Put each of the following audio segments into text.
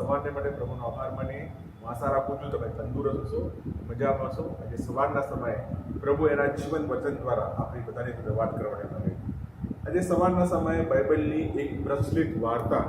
સવારને માટે પ્રભુનો આભાર માની હું આશા રાખું છું તમે તંદુરસ્ત છો, મજામાં છો. આજે સવારના સમયે પ્રભુ એના જીવન વચન દ્વારા આપણી બધાની સાથે વાત કરવાની માંગે. આજે સવારના સમયે બાઇબલની એક પ્રચલિત વાર્તા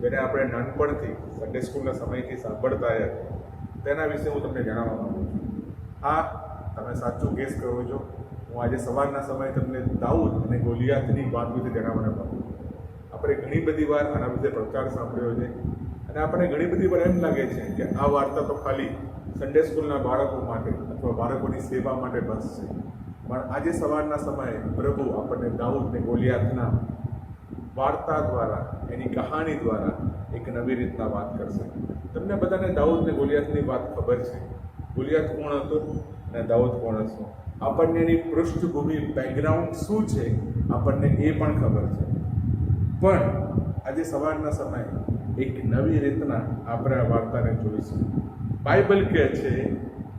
જેને આપણે નાનપણથી સન્ડે સ્કૂલના સમયથી સાંભળતા આવ્યા તેના વિશે હું તમને જણાવવા માંગુ છું. હા, તમે સાચું ગેસ કરો છો. હું આજે સવારના સમયે તમને દાઉદ અને ગોલિયાતની વાત વિશે જણાવવાના માંગુ છું. આપણે ઘણી બધી વાર આના વિશે પ્રચાર સાંભળ્યો છે અને આપણે ઘણી બધી વાર એમ લાગે છે કે આ વાર્તા તો ખાલી સન્ડે સ્કૂલના બાળકો માટે અથવા બાળકોની સેવા માટે બસ છે. પણ આજે સવારના સમયે પ્રભુ આપણને દાઉદ અને ગોલિયાતના વાર્તા દ્વારા, એની કહાની દ્વારા એક નવી રીતના વાત કરશે. તમને બધાને દાઉદ અને ગોલિયાતની વાત ખબર છે. ગોલિયાત કોણ હતો અને દાઉદ કોણ હતો. આપણને એની પૃષ્ઠભૂમિ, બેકગ્રાઉન્ડ શું છે આપણને એ પણ ખબર છે. પણ આજે સવારના સમયે એક નવી રીતના આપણે આ વાર્તાને જોઈશું. બાઇબલ કહે છે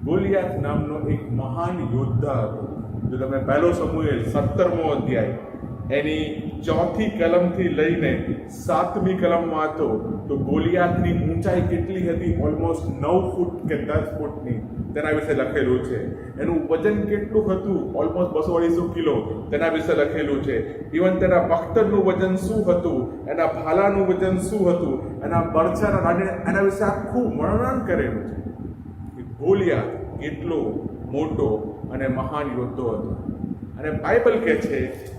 ગોલિયાત નામનો એક મહાન યોદ્ધા હતો. જો તમે પહેલો સમુએલ 17મો અધ્યાય એની 4થી કલમથી લઈને 7મી કલમમાં હતો તો ગોલિયાતની ઊંચાઈ કેટલી હતી? ઓલમોસ્ટ 9 ફૂટ કે 10 ફૂટની તેના વિશે લખેલું છે. એનું વજન કેટલું હતું? ઓલમોસ્ટ 200-250 કિલો તેના વિશે લખેલું છે. ઇવન તેના બખ્તરનું વજન શું હતું, એના ભાલાનું વજન શું હતું, એના બરછાના રાણીને એના વિશે આખું વર્ણન કરેલું છે. ગોલિયાત કેટલો મોટો અને મહાન યોદ્ધો હતો. અને બાઇબલ કહે છે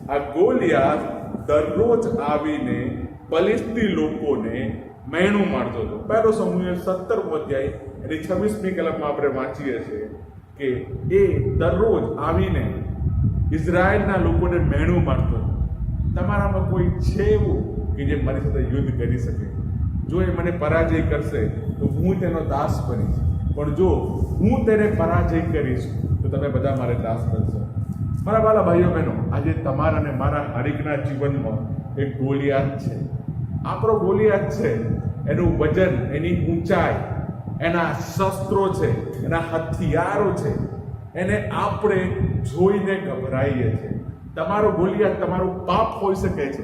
આ ગોલિયાત દરરોજ આવીને ફલિસ્તી લોકોને મહેણું મારતો હતો. પહેલો સમુએલ 17મો અધ્યાય એની 26મી કલમમાં આપણે વાંચીએ છીએ કે એ દરરોજ આવીને ઇઝરાયલના લોકોને મહેણું મારતો હતો. તમારામાં કોઈ છે એવું કે જે મારી સાથે યુદ્ધ કરી શકે? જો એ મને પરાજય કરશે તો હું તેનો દાસ બનીશ, પણ જો હું તેને પરાજય કરીશ તો તમે બધા મારે દાસ બનશો. મારા વાલા ભાઈઓ બહેનો, આજે તમારા અને મારા હરેકના જીવનમાં એક ગોલિયાત છે. આપણો ગોલિયાત છે. એનું વજન, એની ઊંચાઈ, એના શસ્ત્રો છે, એના હથિયારો છે. એને આપણે જોઈને ગભરાઈએ છીએ. તમારો ગોલિયાત તમારું પાપ હોઈ શકે છે.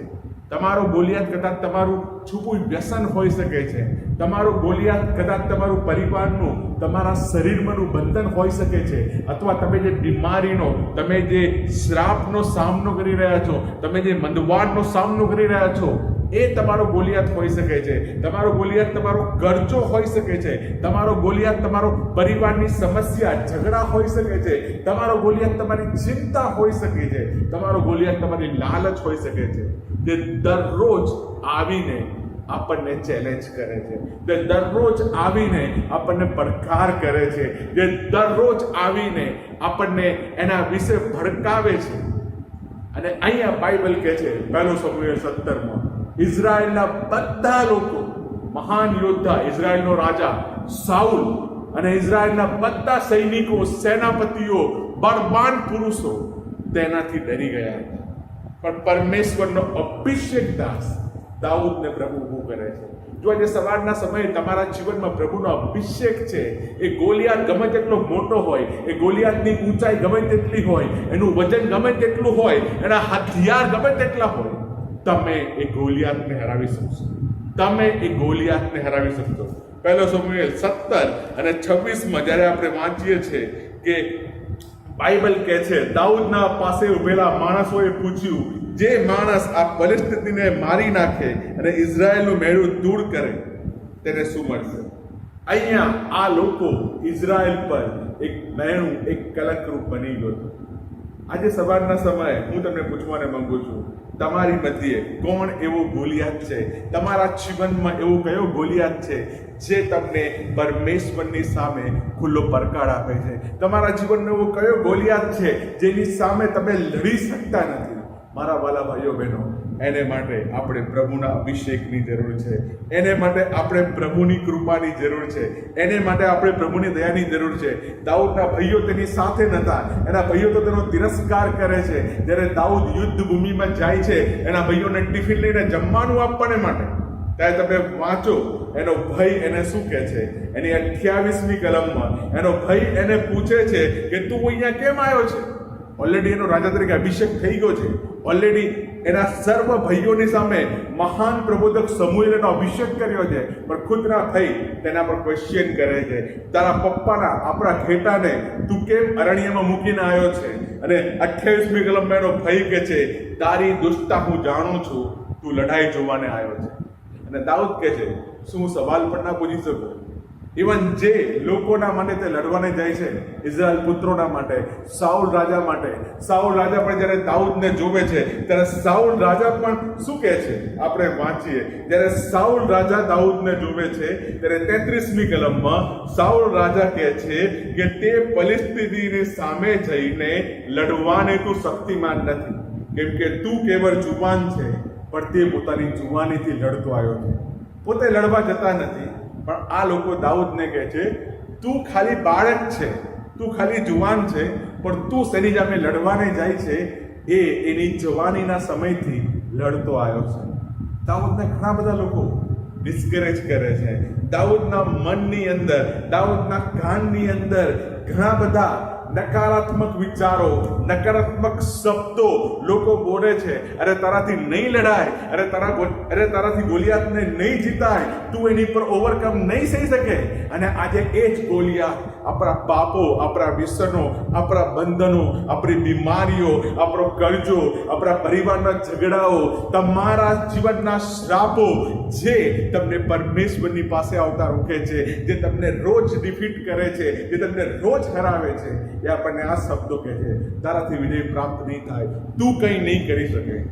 તમારો ગોલિયાત કદાચ તમારું છુપું વ્યસન હોઈ શકે છે. તમારો ગોલિયાત કદાચ તમારું પરિવારનું, તમારા શરીરમાંનું બંધન હોઈ શકે છે. અથવા તમે જે બીમારીનો, તમે જે શ્રાપનો સામનો કરી રહ્યા છો, તમે જે મંદવાડનો સામનો કરી રહ્યા છો, એ તમારો ગોલિયાત હોઈ શકે છે. તમારો ગોલિયાત તમારો કરજો હોઈ શકે છે. તમારો ગોલિયાત તમારો પરિવારની સમસ્યા, ઝઘડા હોઈ શકે છે. તમારો ગોલિયાત તમારી ચિંતા હોઈ શકે છે. તમારો ગોલિયાત તમારી લાલચ હોઈ શકે છે. જે દરરોજ આવીને આપણને ચેલેન્જ કરે છે, જે દરરોજ આવીને આપણને પડકાર કરે છે, જે દરરોજ આવીને આપણને એના વિશે ભડકાવે છે. અને અહીંયા બાઇબલ કહે છે પહેલો સમુએલ 17માં ઇઝરાયલના બધા લોકો, મહાન યોદ્ધા, ઇઝરાયલનો રાજા સાઉલ અને ઇઝરાયલના બધા સૈનિકો, સેનાપતિઓ, બળવાન પુરુષો તેનાથી ડરી ગયા હતા. પણ પરમેશ્વરનો અભિષેક દાસ દાઉદને પ્રભુ ઊભું કરે છે. જો આજે સવારના સમયે તમારા જીવનમાં પ્રભુનો અભિષેક છે, એ ગોલિયાત ગમે તેટલો મોટો હોય, એ ગોલિયાતની ઊંચાઈ ગમે તેટલી હોય, એનું વજન ગમે તેટલું હોય, એના હથિયાર ગમે તેટલા હોય, તમે એ ગોલિયાતને હરાવી શકશો. તમે એ ગોલિયાતને હરાવી શકશો. પહેલો સમુએલ 17 અને 26માં જ્યારે આપણે વાંચીએ છીએ કે બાઇબલ કહે છે દાઉદના પાસે ઉભેલા માણસોએ પૂછ્યું, જે માણસ આ પરિસ્થિતિને મારી નાખે અને ઇઝરાયલનું મેળું દૂર કરે તેને શું મળશે? અહીંયા આ લોકો ઇઝરાયલ પર એક મેણું, એક કલંકરૂપ બની ગયું. આજે સવારના સમયે હું તમને પૂછવાને માંગુ છું, તમારી મધ્યે કોણ એવો ગોલિયાત છે? તમારા જીવનમાં એવો કયો ગોલિયાત છે જે તમને પરમેશ્વરની સામે ખુલ્લો પડકાર આપે છે? તમારા જીવનમાં એવો કયો ગોલિયાત છે જેની સામે તમે લડી શકતા નથી? મારા વાલા ભાઈઓ બહેનો, એને માટે આપણે પ્રભુના અભિષેકની જરૂર છે. એને માટે આપણે પ્રભુની કૃપાની જરૂર છે. એને માટે આપણે પ્રભુની દયાની જરૂર છે. દાઉદના ભાઈઓ તેની સાથે નહોતા. એના ભાઈઓ તો તેનો તિરસ્કાર કરે છે. જ્યારે દાઉદ યુદ્ધ ભૂમિમાં જાય છે એના ભાઈઓને ટિફિન લઈને જમવાનું આપવાને માટે, ત્યારે તમે વાંચો એનો ભાઈ એને શું કહે છે? એની 28મી કલમમાં એનો ભાઈ એને પૂછે છે કે તું અહીંયા કેમ આવ્યો છે? ઓલરેડી એનો રાજા તરીકે અભિષેક થઈ ગયો છે, ઓલરેડી એના સર્વ ભાઈઓની સામે મહાન પ્રબોધક સમૂહે એનો અભિષેક કર્યો છે, પણ ખુદ ના થઈ તેના પર ક્વેશ્ચન કરે છે, તારા પપ્પાના આપણા ઘેટાને તું કેમ અરણ્યમાં મૂકીને આવ્યો છે? અને 28મી કલમમાં એનો ભાઈ કહે છે, તારી દુષ્ટતા હું જાણું છું, તું લડાઈ જોવાને આવ્યો છે. અને દાઉદ કહે છે, શું સવાલ પણ ના પૂછી શકું? ઇવન જે લોકોના માટે તે લડવાને જાય છે, ઇઝરાયલ પુત્રોના માટે, સાઉલ રાજા માટે, સાઉલ રાજા પણ જ્યારે દાઉદને જોવે છે ત્યારે સાઉલ રાજા પણ શું કહે છે? આપણે વાંચીએ, જ્યારે સાઉલ રાજા દાઉદને જોવે છે ત્યારે 33મી કલમમાં સાઉલ રાજા કહે છે કે તે પરિસ્થિતિની સામે જઈને લડવાને તું શક્તિમાન નથી, કેમ કે તું કેવળ જુવાન છે, પણ તે પોતાની જુવાનીથી લડતો આવ્યો છે. પોતે લડવા જતા નથી, પણ આ લોકો દાઉદને કહે છે, તું ખાલી બાળક છે, તું ખાલી જુવાન છે, પણ તું શેની સામે લડવાને જાય છે એ એની જવાનીના સમયથી લડતો આવ્યો છે. દાઉદને ઘણા બધા લોકો ડિસ્કરેજ કરે છે. દાઉદના મનની અંદર, દાઉદના કાનની અંદર ઘણા બધા નકારાત્મક વિચારો, નકારાત્મક શબ્દો લોકો બોલે છે. અરે તારાથી નહીં લડાય, અરે તારાથી ગોલિયાતને નહીં જીતાય, તું એની પર ઓવરકમ નહીં થઈ શકે. અને આજે એ જ ગોલિયાત આપણા પાપો, આપણા વ્યસનો, આપણા બંધનો, આપણી બીમારીઓ, આપણો કરજો, આપણા પરિવારના ઝઘડાઓ, તમારા જીવનના શ્રાપો જે તમને પરમેશ્વરની પાસે આવતા રોકે છે, જે તમને રોજ ડિફીટ કરે છે, જે તમને રોજ હરાવે છે, એ આપણને આ શબ્દો કહે છે, તારાથી વિજય પ્રાપ્ત નહીં થાય, તું કંઈ નહીં કરી શકે.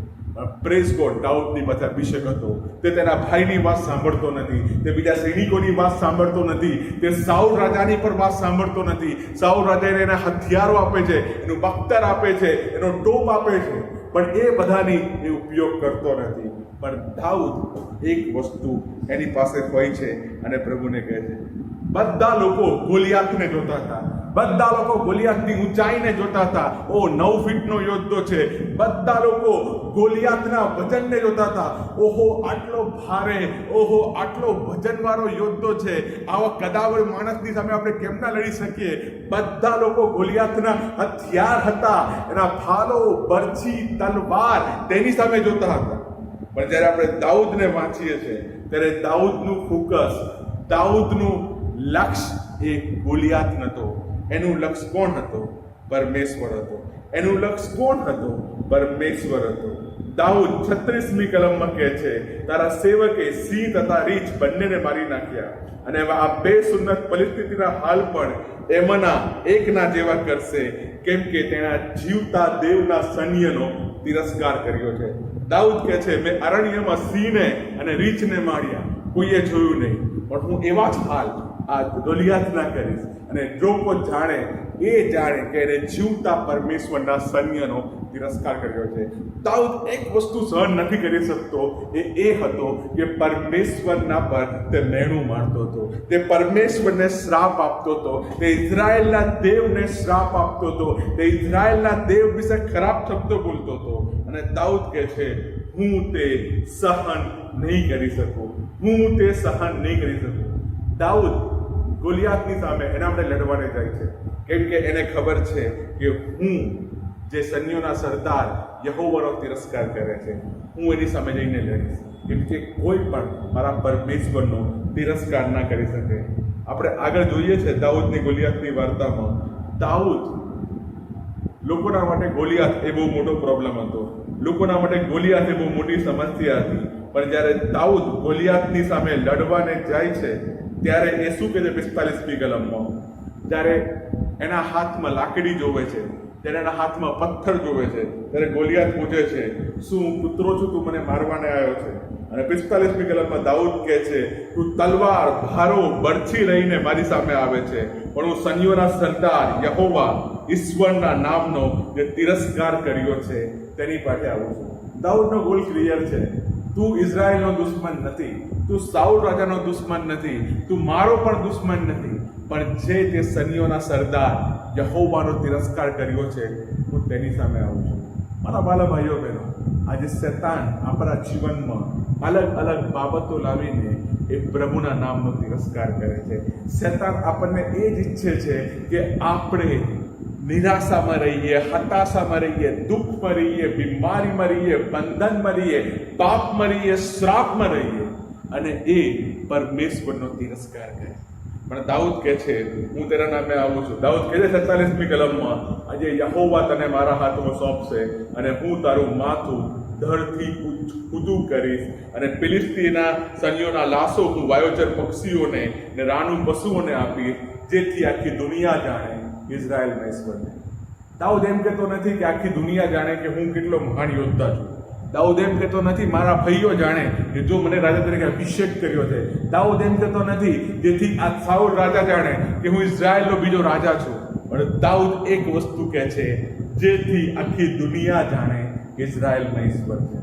પ્રેઝ ગોડ, દાઉદની પાસે અભિષેક હતો. તે તેના ભાઈની વાત સાંભળતો નથી, તે બીજા સૈનિકોની વાત સાંભળતો નથી, તે સાઉલ રાજાની પર વાત સાંભળતો નથી. સાઉલ રાજાને એના હથિયારો આપે છે, એનું બખ્તર આપે છે, એનો ટોપ આપે છે, પણ એ બધાની એ ઉપયોગ કરતો નથી. પણ દાઉદ એક વસ્તુ એની પાસે હોય છે અને પ્રભુને કહે છે. બધા લોકો ગોલિયાતને જોતા હતા, બધા લોકો ગોલિયાતની ઊંચાઈને જોતા હતા. ઓ 9 ફીટનો યોદ્ધો છે. બધા લોકો ગોલિયાતના વજનને જોતા હતા. ઓહો આટલો ભારે, ઓહો આટલો વજનવાળો યોદ્ધો છે, આવા કદાવર માણસની સામે આપણે કેમ ના લડી શકીએ? બધા લોકો ગોલિયાતના હથિયાર હતા, એના ભાલો, બરછી, તલવાર, તેની સામે જોતા હતા. પણ જ્યારે આપણે દાઉદને વાંચીએ છીએ ત્યારે દાઉદનું ફોકસ, દાઉદનું લક્ષ્ય એ ગોલિયાત નહોતો. એનું લક્ષ્ય કોણ હતો? પરમેશ્વર હતો. એનું લક્ષ્ય કોણ હતો? પરમેશ્વર હતો. દાઉદ 36મી કલમમાં કહે છે, તારા સેવકે સિંહ તથા રીછ બંનેને મારી નાખ્યા, અને આ બે સુન્નત પરિસ્થિતિના હાલ પણ એમાંના એકના જેવા કરશે, કેમ કે તેના જીવતા દેવના સૈન્યનો તિરસ્કાર કર્યો છે. દાઉદ કહે છે, મેં અરણ્યમાં સિંહને અને રીછને માર્યા, કોઈએ જોયું નહીં, પણ હું એવા જ હાલ આ ગોલિયાતના કરીશ. અને જો કોઈ જાણે એ જાણે કે એને જીવતા પરમેશ્વરના સૈન્યનો તિરસ્કાર કર્યો છે. દાઉદ એક વસ્તુ સહન નથી કરી શકતો, એ હતો કે પરમેશ્વરના પર તે મેણું મારતો હતો, તે પરમેશ્વરને શ્રાપ આપતો હતો, તે ઇઝરાયેલના દેવને શ્રાપ આપતો હતો, તે ઇઝરાયેલના દેવ વિશે ખરાબ શબ્દો બોલતો હતો. અને દાઉદ કહે છે, હું તે સહન નહીં કરી શકું, હું તે સહન નહીં કરી શકું. દાઉદ ગોલિયાતની સામે એના માટે લડવાને જાય છે, કેમ કે એને ખબર છે કે હું જે સૈન્યોના સરદાર યહોવાનો તિરસ્કાર કરે છે, હું એની સામે જઈને લડીશ, કેમ કે કોઈ પણ મારા પરમેશ્વરનો તિરસ્કાર ના કરી શકે. આપણે આગળ જોઈએ છે દાઉદની ગોલિયાતની વાર્તામાં. દાઉદ લોકોના માટે ગોલિયાત એ બહુ મોટો પ્રોબ્લેમ હતો, લોકોના માટે ગોલિયાત એ બહુ મોટી સમસ્યા હતી. પણ જ્યારે દાઉદ ગોલિયાતની સામે લડવાને જાય છે ત્યારે એ શું કહે છે? 45મી કલમમાં જ્યારે એના હાથમાં લાકડી જોવે છે, જ્યારે એના હાથમાં પથ્થર જોવે છે, ત્યારે ગોલિયાત પૂછે છે, શું હું કૂતરો છું, તું મને મારવાને આવ્યો છે? અને 45મી કલમમાં દાઉદ કહે છે, તું તલવાર, ભારો, બરછી લઈને મારી સામે આવે છે, પણ હું સૈન્યોના સરદાર યહોવા ઈશ્વરના નામનો જે તિરસ્કાર કર્યો છે તેની પાસે આવું છું. દાઉદનો ગોલ ક્લિયર છે. તું ઇઝરાયલનો દુશ્મન નથી, તું સાઉલ રાજાનો દુશ્મન નથી, તું મારો પણ દુશ્મન નથી, પણ જે તે સૈન્યોના સરદાર યહોવાનો તિરસ્કાર કર્યો છે, હું તેની સામે આવું છું. મારા વાલા ભાઈઓ બહેનો, આજે શૈતાન આપણા જીવનમાં અલગ અલગ બાબતો લાવીને એ પ્રભુના નામનો તિરસ્કાર કરે છે. શૈતાન આપણને એ જ ઈચ્છે છે કે આપણે નિરાશામાં રહીએ, હતાશામાં રહીએ, દુઃખમાં રહીએ, બીમારીમાં રહીએ, બંધનમાં રહીએ, પાપમાં રહીએ, શ્રાપમાં રહીએ અને એ પરમેશ્વરનો તિરસ્કાર કરે. પણ દાઉદ કહે છે, હું તેના નામે આવું છું. દાઉદ કહે છે 47મી કલમમાં, આજે યહોવા તને મારા હાથમાં સોંપશે અને હું તારું માથું ધરથી ઊંચું કરીશ અને ફિલિસ્તીના સૈન્યોના લાશો હું વાયોચર પક્ષીઓને ને રાનું પશુઓને આપીશ, જેથી આખી દુનિયા જાણે ઇઝરાયલના ઈશ્વરને. દાઉદ એમ કહેતો નથી કે આખી દુનિયા જાણે કે હું કેટલો મહાન યોદ્ધા છું. દાઉદ એમ કહેતો નથી મારા ભાઈઓ જાણે કે જો મને રાજા તરીકે અભિષેક કર્યો છે. દાઉદ એમ કહેતો નથી જેથી આ સાઉલ રાજા જાણે કે હું ઇઝરાયલનો બીજો રાજા છું. પણ દાઉદ એક વસ્તુ કહે છે, જેથી આખી દુનિયા જાણે ઇઝરાયલના ઈશ્વર છે.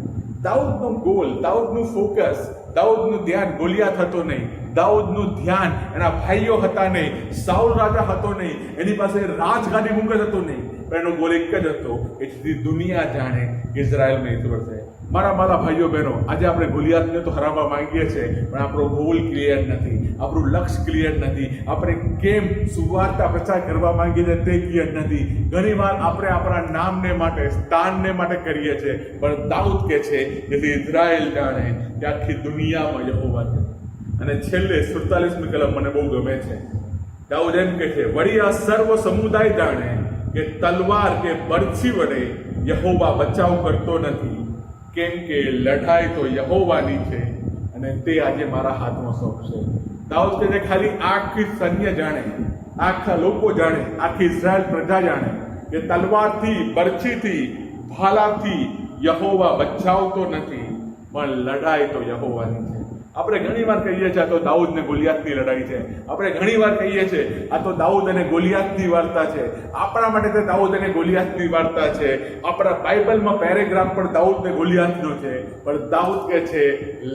દાઉદનો ગોલ, દાઉદનું ફોકસ, દાઉદનું ધ્યાન ગોલિયાત હતો નહીં. દાઉદનું ધ્યાન એના ભાઈઓ હતા નહીં, સાઉલ રાજા હતો નહીં, એની પાસે રાજગાદી મુગટ હતો નહીં. પણ એનો ગોલ એક જ હતો કે જેથી દુનિયા જાણે ઇઝરાયલનો ઈશ્વર છે. મારા ભાઈઓ બહેનો, આજે આપણે ગોલિયાતને તો હરાવવા માંગીએ છીએ, પણ આપણો ગોલ ક્લિયર નથી, આપણું લક્ષ્ય ક્લિયર નથી. આપણે કેમ સુવાર્તા પ્રચાર કરવા માંગીએ છીએ તે ક્લિયર નથી. ઘણીવાર આપણે આપણા નામને માટે, સ્થાનને માટે કરીએ છીએ, પણ દાઉદ કહે છે જેથી ઇઝરાયલ જાણે કે આખી દુનિયામાં યહોવા છે. અને છેલ્લે 47મી કલમ મને બહુ ગમે છે. દાઉદ એમ કહે છે, વળી આ સર્વ સમુદાય જાણે કે તલવાર કે બરછી વડે યહોવા બચાવ કરતો નથી, કેમ કે લડાઈ તો યહોવાની છે અને તે આજે મારા હાથમાં સોંપશે. દાઉદ કહે છે ખાલી આખી સૈન્ય જાણે, આખા લોકો જાણે, આખી ઇઝરાયલ પ્રજા જાણે કે તલવારથી, બરછીથી, ભાલાથી યહોવા બચાવતો નથી, પણ લડાઈ તો યહોવાની છે. આપણે ઘણીવાર કહીએ છીએ આ તો દાઉદ ને ગોલિયાતની લડાઈ છે. આપણે ઘણીવાર કહીએ છીએ આ તો દાઉદ અને ગોલિયાતની વાર્તા છે. આપણા માટે તો દાઉદ અને ગોલિયાતની વાર્તા છે. આપણા બાઇબલમાં પેરેગ્રાફ પણ દાઉદ ને ગોલિયાતનો છે. પણ દાઉદ કહે છે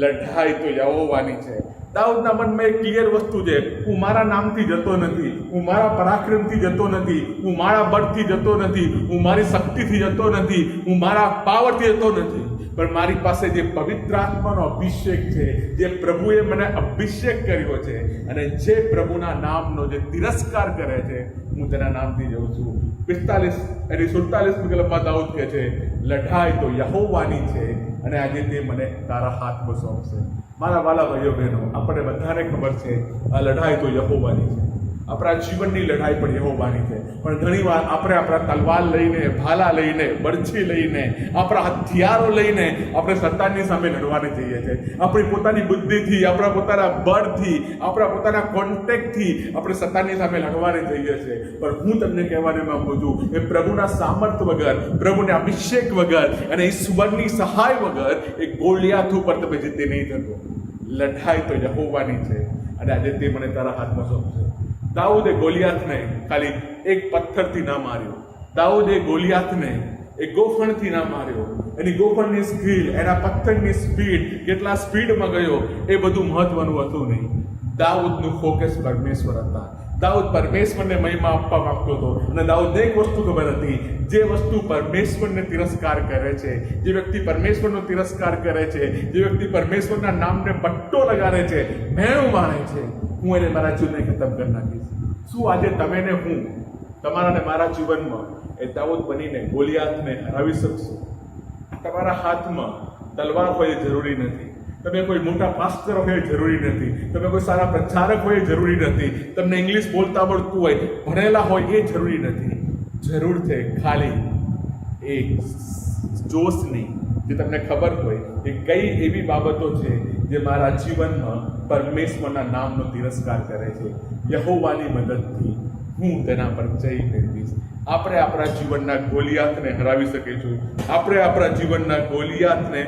લડાઈ તો યહોવાની છે. દાઉદના મનમાં એક ક્લિયર વસ્તુ છે, હું મારા નામથી જતો નથી, હું મારા પરાક્રમથી જતો નથી, હું મારા બળથી જતો નથી, હું મારી શક્તિથી જતો નથી, હું મારા પાવરથી જતો નથી, પણ મારી પાસે જે પવિત્ર આત્માનો અભિષેક છે, જે પ્રભુએ મને અભિષેક કર્યો છે અને જે પ્રભુના નામનો જે તિરસ્કાર કરે છે, હું તેના નામથી જઉં છું. 47મી કલમમાં દાઉદ કહે છે લડાઈ તો યહોવાની છે અને આજે તે મને તારા હાથમાં સોંપશે. મારા વાલા ભાઈઓ બહેનો, આપણે બધાને ખબર છે આ લડાઈ તો યહોવાની છે. આપણા જીવનની લડાઈ પણ યહોવાની છે. પણ ઘણીવાર આપણે આપણા તલવાર લઈને, ભાલા લઈને, બરછી લઈને, આપણા હથિયારો લઈને આપણે સત્તાની સામે લડવાને જઈએ છીએ. આપણી પોતાની બુદ્ધિથી, આપણા પોતાના બળથી, આપણા પોતાના કોન્ટેક્ટથી આપણે સત્તાની સામે લડવાને જઈએ છીએ. પણ હું તમને કહેવાને માંગુ છું એ પ્રભુના સામર્થ્ય વગર, પ્રભુના અભિષેક વગર અને ઈશ્વરની સહાય વગર એ ગોલિયાત ઉપર તમે જીતી નહીં શકો. લડાઈ તો યહોવાની છે અને આજે તે મને તારા હાથમાં સોંપશે. દાઉદે ગોલિયાતને ખાલી એક પથ્થરથી ના માર્યો. દાઉદે ગોલિયાતને એક ગોફણથી ના માર્યો. એની ગોફણની સ્કિલ, એના પથ્થરની સ્પીડ, કેટલા સ્પીડમાં ગયો એ બધું મહત્વનું હતું નહીં. દાઉદનું ફોકસ પરમેશ્વર હતા. દાઉદ પરમેશ્વરને મહિમા આપવા માંગતો હતો અને દાઉદને એક વસ્તુ ખબર હતી, જે વસ્તુ પરમેશ્વરને તિરસ્કાર કરે છે, જે વ્યક્તિ પરમેશ્વરનો તિરસ્કાર કરે છે, જે વ્યક્તિ પરમેશ્વરના નામને પટ્ટો લગાડે છે, મેણું માણે છે, હું એને મારા જીવનને ખતમ કરી નાખીશ. શું આજે તમે ને હું, તમારા ને મારા જીવનમાં એ દાઉદ બનીને ગોલિયાતને હરાવી શકશો? તમારા હાથમાં તલવાર હોય જરૂરી નથી, તમે કોઈ મોટા પાસ્ટર હોય જરૂરી નથી, તમે કોઈ સારા પ્રચારક હોય જરૂરી નથી, તમને ઇંગ્લિશ બોલતા આવડતું હોય, ભણેલા હોય એ જરૂરી નથી. જરૂર છે ખાલી એક જોશની, જે તમને ખબર હોય કે કઈ એવી બાબતો છે જે મારા જીવનમાં પરમેશ્વરના નામનો તિરસ્કાર કરે છે. યહોવાની મદદથી હું તેના પર જય મેળવીશ. આપણે આપણા જીવનના ગોલિયાતને હરાવી શકીશું. આપણે આપણા જીવનના ગોલિયાતને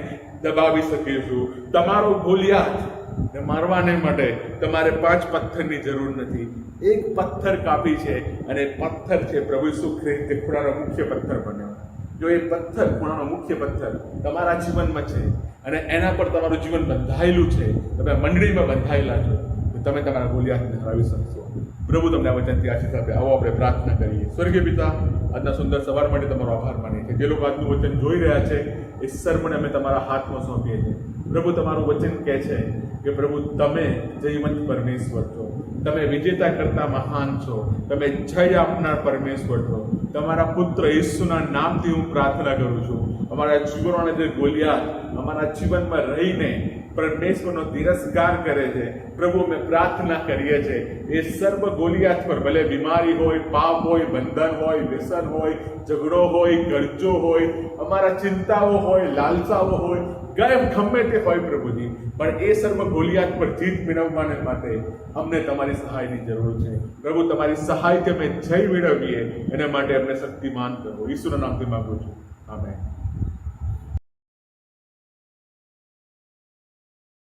દબાવી શકીશું. તમારો ગોલિયાત મારવાને માટે તમારે 5 પથ્થરની જરૂર નથી. એક પથ્થર કાપી છે અને પથ્થર છે પ્રભુ ઈસુ ખ્રિસ્ત તે ખૂણાનો મુખ્ય પથ્થર બન્યો. જો એ પથ્થર, ખૂણાનો મુખ્ય પથ્થર તમારા જીવનમાં છે અને એના પર તમારું જીવન બંધાયેલું છે, તમે મંડળીમાં બંધાયેલા છો, તો તમે તમારા ગોલિયાતને હરાવી શકશો. પ્રભુ તમને આ વચનથી આશીષ આપે. આવો આપણે પ્રાર્થના કરીએ. સ્વર્ગીય પિતા, આજના સુંદર સવાર માટે તમારો આભાર માનીએ છીએ. જે લોકો આજનું વચન જોઈ રહ્યા છે એ સર્વને અમે તમારા હાથમાં સોંપીએ છીએ. પ્રભુ, તમારું વચન કહે છે કે પ્રભુ તમે જયવંત પરમેશ્વર છો, તમે વિજેતા કરતા મહાન છો, તમે જય આપનાર પરમેશ્વર છો, તમારા પુત્ર ઈસુના નામથી હું પ્રાર્થના કરું છું. અમારા જીવનોના જે ગોલિયાત અમારા જીવનમાં રહીને પરમેશ્વરનો તિરસ્કાર કરે છે, પ્રભુ અમે પ્રાર્થના કરીએ છીએ એ સર્વ ગોલિયાત પર, ભલે બીમારી હોય, પાપ હોય, બંધન હોય, વ્યસન હોય, ઝઘડો હોય, કરજો હોય, અમારા ચિંતાઓ હોય, લાલસાઓ હોય, ગમે તે હોય પ્રભુજી, પણ એ સર્વ ગોલિયાત પર જીત મેળવવાને માટે અમને તમારી સહાયની જરૂર છે. પ્રભુ તમારી સહાયથી અમે જય મેળવીએ એના માટે અમને શક્તિમાન કરો. ઈશ્વરના નામથી માંગુ છું. આમેન.